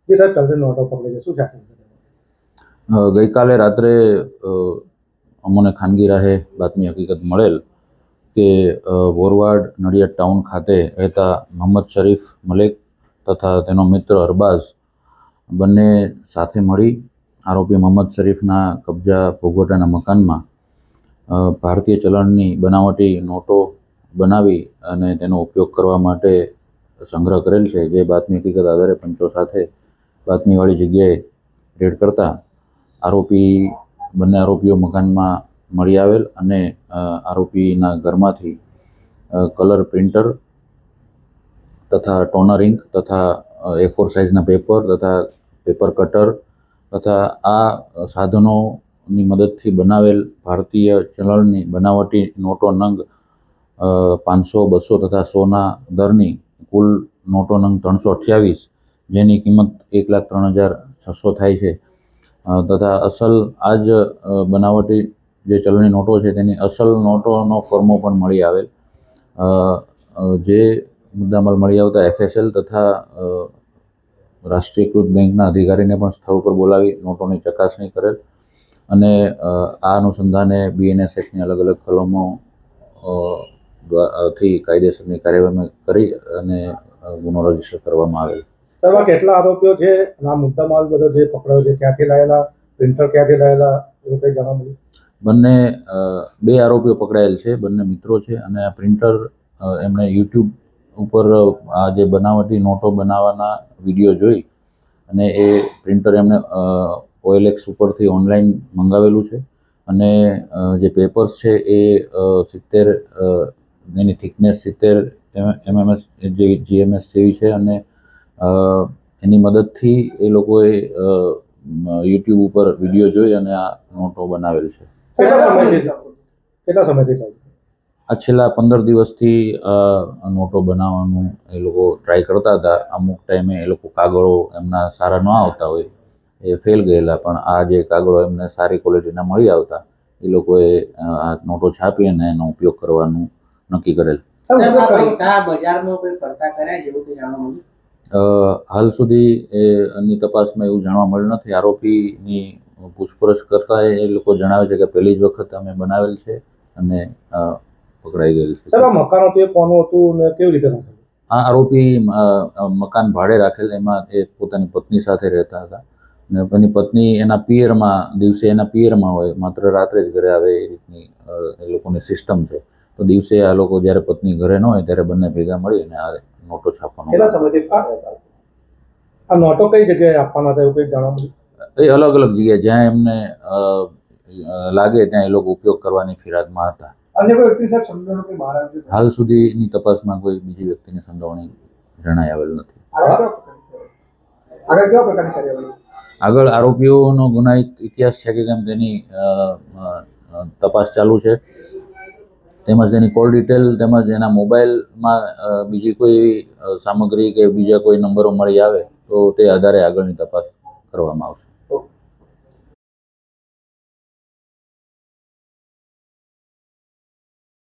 જે સાહેબ ચાલતી નોટો પકડી છે, શું છે? ગઈકાલે રાત્રે અમને ખાનગી રાહે બાતમી હકીકત મળેલ કે બોરવાડ નડિયાદ ટાઉન ખાતે રહેતા મોહમ્મદ શરીફ મલેક તથા તેનો મિત્ર અરબાઝ બંને સાથે મળી આરોપી મોહમ્મદ શરીફના કબજા ભોગવટાના મકાનમાં ભારતીય ચલણની બનાવટી નોટો બનાવી અને તેનો ઉપયોગ કરવા માટે સંગ્રહ કરેલ છે. જે બાતમી હકીકત આધારે પંચો સાથે બાતમીવાળી જગ્યાએ રેડ કરતા બંને આરોપીઓ મકાનમાં મળી આવેલ અને આરોપીના ઘરમાંથી કલર પ્રિન્ટર તથા ટોનર ઇંક તથા A4 સાઇઝના પેપર તથા પેપર કટર તથા આ સાધનોની મદદથી બનાવેલ ભારતીય ચલણની બનાવટી નોટો નંગ 500, 200 તથા 100ના દરની કુલ નોટો નંગ 328, જેની કિંમત 1,03,600 થાય છે. તથા અસલ આ જ બનાવટી જે ચલણી નોટો છે તેની અસલ નોટોનો ફોર્મો પણ મળી આવેલ. જે મુદ્દામાલ મળી આવતા FSL તથા રાષ્ટ્રીયકૃત બેંકના અધિકારીને પણ સ્થળ પર બોલાવી નોટોની ચકાસણી કરેલ અને આ અનુસંધાને BNS એક્ટની અલગ અલગ કલમો થી કાયદેસરની કાર્યવાહી કરી અને ગુનો રજીસ્ટર કરવામાં આવેલ. સાહેબ, કેટલા આરોપીઓ છે? આ મુદ્દામાલ બધો જે પકડાયો છે ક્યાંથી લાવેલા, પ્રિન્ટર ક્યાંથી લાવેલા, એવું કંઈ જાણવા મળ્યું? બંને 2 આરોપીઓ પકડાયેલ છે, બંને મિત્રો છે અને આ પ્રિન્ટર એમણે YouTube ઉપર આ જે બનાવટી નોટો બનાવવાના વિડીયો જોઈ અને એ પ્રિન્ટર એમણે OLX ઉપરથી ઓનલાઈન મંગાવેલું છે અને જે પેપર્સ છે એ 70 એની થિકનેસ 70 mm GMS જેવી છે અને એની મદદથી એ લોકોએ YouTube ઉપર વિડીયો જોઈ અને આ નોટો બનાવેલ છે. કેટલા સમયથી ચાલતું? આ છેલ્લા 15 દિવસથી નોટો બનાવવાનું એ લોકો ટ્રાય કરતા હતા. અમુક ટાઈમે એ લોકો કાગળો એમના સારા ન આવતા હોય, એ ફેલ ગયેલા, પણ આ જે કાગળો એમને સારી ક્વોલિટીના મળી આવતા એ લોકોએ આ નોટો છાપી અને એનો ઉપયોગ કરવાનું નક્કી કરેલ. હાલ સુધી એની તપાસમાં એવું જાણવા મળ્યું નથી. આરોપીની પૂછપરછ કરતા એ લોકો જણાવે છે કે પહેલી જ વખત અમે બનાવેલ છે અને પકડાઈ ગયેલ છે. મકાન હતું એ કોનું હતું ને કેવી રીતે રાખેલું? આ આરોપી મકાન ભાડે રાખેલ, એમાં એ પોતાની પત્ની સાથે રહેતા હતા અને એની પત્ની એના પિયરમાં હોય, માત્ર રાત્રે જ ઘરે આવે એ રીતની એ લોકોની સિસ્ટમ છે. તો દિવસે આ લોકો જ્યારે પત્ની ઘરે ન હોય ત્યારે બંને ભેગા મળી અને આ નોટો છાપવાનો. કેટલા સમયથી આ નોટો કઈ જગ્યાએ આપવાના હતા એવું કંઈ જાણવા મળ્યું? એ અલગ અલગ જગ્યાએ જ્યાં એમને લાગે ત્યાં એ લોકો ઉપયોગ કરવાની ફિરાકમાં હતા. અન્ય કોઈ વ્યક્તિ સાહેબ સંડોવણી બહાર આવ્યું? હાલ સુધીની તપાસમાં કોઈ બીજી વ્યક્તિની સંડોવણી જણાઈ આવેલ નથી. આગળ કેવા પ્રકારની કાર્યવાહી? આગળ આરોપીઓનો ગુનાહિત ઇતિહાસ છે કે કેમ તેની તપાસ ચાલુ છે, તેમજ તેની કોલ ડિટેલ તેમજ એના મોબાઈલમાં બીજી કોઈ સામગ્રી કે બીજા કોઈ નંબરો મળી આવે તો તે આધારે આગળની તપાસ કરવામાં આવશે.